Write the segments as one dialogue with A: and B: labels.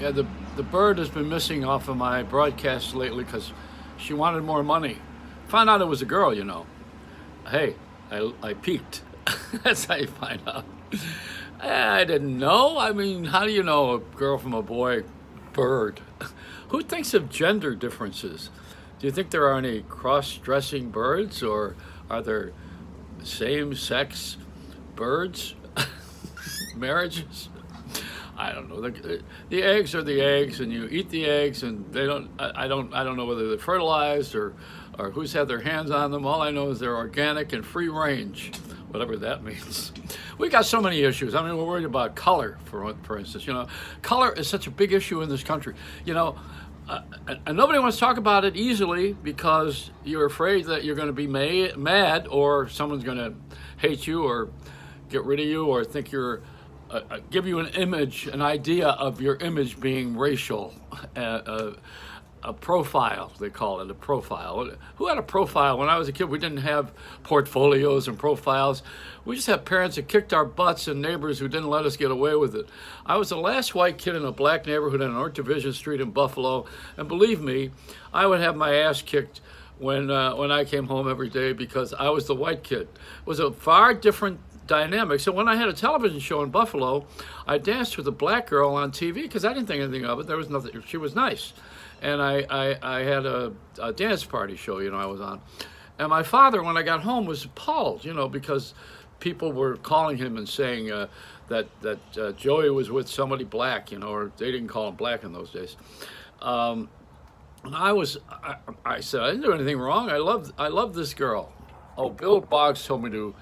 A: Yeah, the bird has been missing off of my broadcasts lately because she wanted more money. Found out it was a girl, you know. Hey, I peeked. That's how you find out. I didn't know. I mean, how do you know a girl from a boy? Bird. Who thinks of gender differences? Do you think there are any cross-dressing birds, or are there same-sex birds? Marriages? I don't know. The eggs are the eggs, and you eat the eggs, and they don't. I don't know whether they're fertilized or who's had their hands on them. All I know is they're organic and free range, whatever that means. We got so many issues. I mean, we're worried about color, for instance. You know, color is such a big issue in this country. You know, and nobody wants to talk about it easily because you're afraid that you're going to be mad, or someone's going to hate you, or get rid of you, or think you're give you an image, an idea of your image being racial. A profile, they call it a profile. Who had a profile? When I was a kid, we didn't have portfolios and profiles. We just had parents that kicked our butts and neighbors who didn't let us get away with it. I was the last white kid in a black neighborhood on North Division Street in Buffalo, and believe me, I would have my ass kicked when I came home every day because I was the white kid. It was a far different dynamic. So when I had a television show in Buffalo, I danced with a black girl on TV because I didn't think anything of it. There was nothing. She was nice. And I had a dance party show, you know, I was on. And my father, when I got home, was appalled, you know, because people were calling him and saying that Joey was with somebody black, you know, or they didn't call him black in those days. And I said, I didn't do anything wrong. I love this girl. Oh, Bill Boggs told me to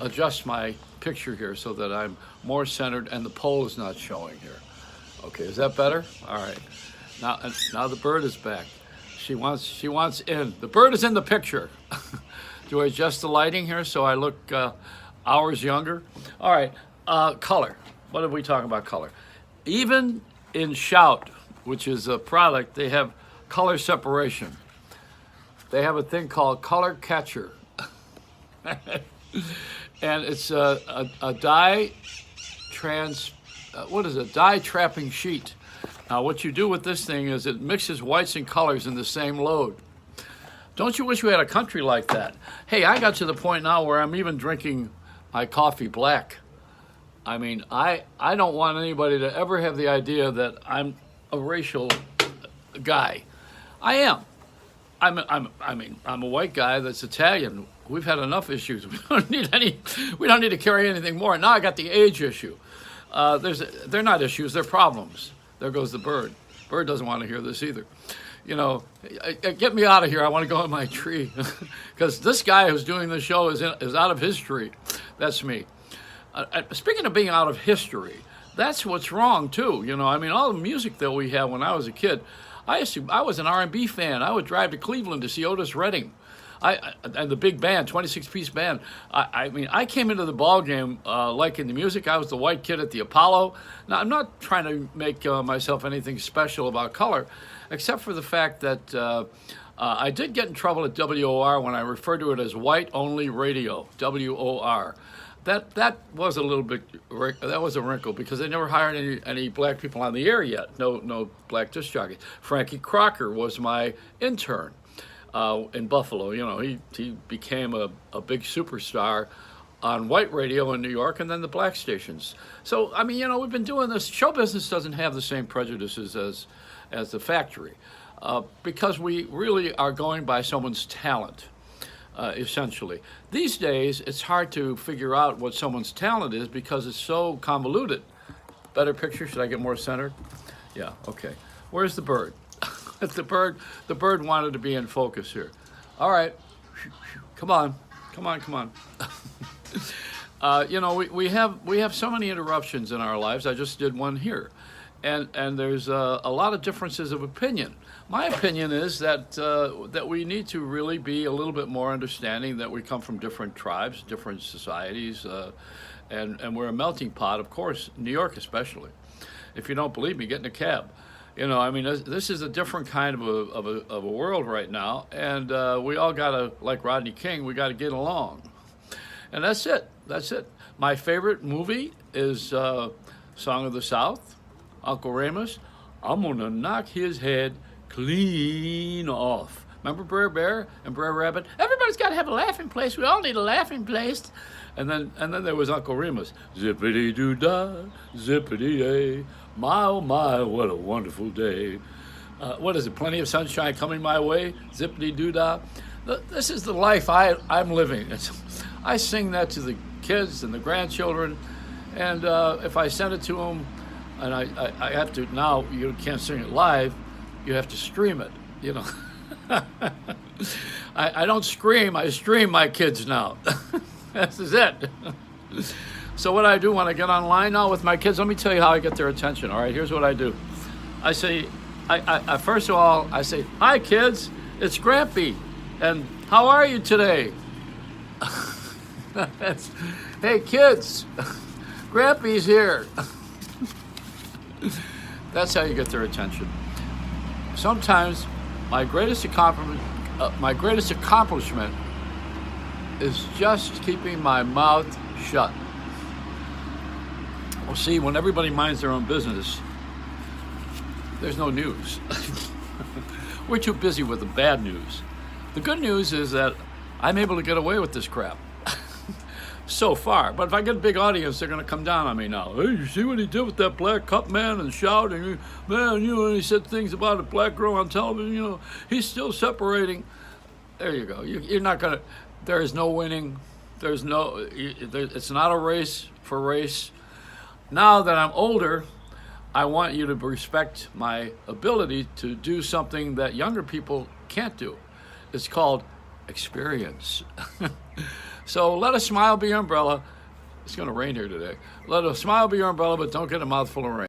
A: adjust my picture here so that I'm more centered and the pole is not showing here. Okay, is that better? All right. Now the bird is back. She wants in. The bird is in the picture. Do I adjust the lighting here so I look hours younger? All right. Color. What are we talking about? Color. Even in Shout, which is a product, they have color separation. They have a thing called Color Catcher. And it's a dye dye trapping sheet. Now what you do with this thing is it mixes whites and colors in the same load. Don't you wish we had a country like that? Hey, I got to the point now where I'm even drinking my coffee black. I mean, I don't want anybody to ever have the idea that I'm a racial guy. I am. I'm a white guy that's Italian. We've had enough issues. We don't need to carry anything more. Now I got the age issue. They're not issues, they're problems. There goes the bird. Bird doesn't want to hear this either. You know, get me out of here. I want to go in my tree. Because this guy who's doing the show is out of his tree. That's me. Speaking of being out of history, that's what's wrong too. You know, I mean, all the music that we had when I was a kid, I was an R&B fan. I would drive to Cleveland to see Otis Redding. And the big band, 26-piece band. I mean, I came into the ball game liking the music. I was the white kid at the Apollo. Now, I'm not trying to make myself anything special about color, except for the fact that I did get in trouble at WOR when I referred to it as white-only radio, WOR. That was a little bit, that was a wrinkle because they never hired any black people on the air yet. No black disc jockeys. Frankie Crocker was my intern. In Buffalo, you know, he became a big superstar on white radio in New York and then the black stations. So, I mean, you know, we've been doing this. Show business doesn't have the same prejudices as the factory because we really are going by someone's talent, essentially. These days, it's hard to figure out what someone's talent is because it's so convoluted. Better picture? Should I get more centered? Yeah, okay. Where's the bird? The bird wanted to be in focus here. All right, come on. You know, we have so many interruptions in our lives. I just did one here, and there's a lot of differences of opinion. My opinion is that we need to really be a little bit more understanding that we come from different tribes, different societies, and we're a melting pot. Of course, New York especially. If you don't believe me, get in a cab. You know, I mean, this is a different kind of a world right now, and we all gotta, like Rodney King, we gotta get along, and that's it. My favorite movie is Song of the South. Uncle Remus, I'm gonna knock his head clean off. Remember Brer Bear and Brer Rabbit? Everybody's got to have a laughing place. We all need a laughing place. And then there was Uncle Remus. Zippity doo dah, zippity day. My oh my, what a wonderful day. What is it? Plenty of sunshine coming my way. Zippity doo dah. This is the life I'm living. I sing that to the kids and the grandchildren, and if I send it to them, and I have to now, you can't sing it live. You have to stream it. You know. I don't scream, I stream my kids now. This is it. So what I do when I get online now with my kids, let me tell you how I get their attention. All right, here's what I do. I say, I first of all, I say, hi kids, it's Grampy, and how are you today? Hey kids, Grampy's here. That's how you get their attention. Sometimes my greatest accomplishment is just keeping my mouth shut. Well, see, when everybody minds their own business, there's no news. We're too busy with the bad news. The good news is that I'm able to get away with this crap. So far. But if I get a big audience, they're going to come down on me now. Hey, you see what he did with that black cup man and shouting? Man, you know, and he said things about a black girl on television, you know, he's still separating. There you go. You're not going to, there is no winning. There's no, it's not a race for race. Now that I'm older, I want you to respect my ability to do something that younger people can't do. It's called experience. So let a smile be your umbrella. It's going to rain here today. Let a smile be your umbrella, but don't get a mouthful of rain.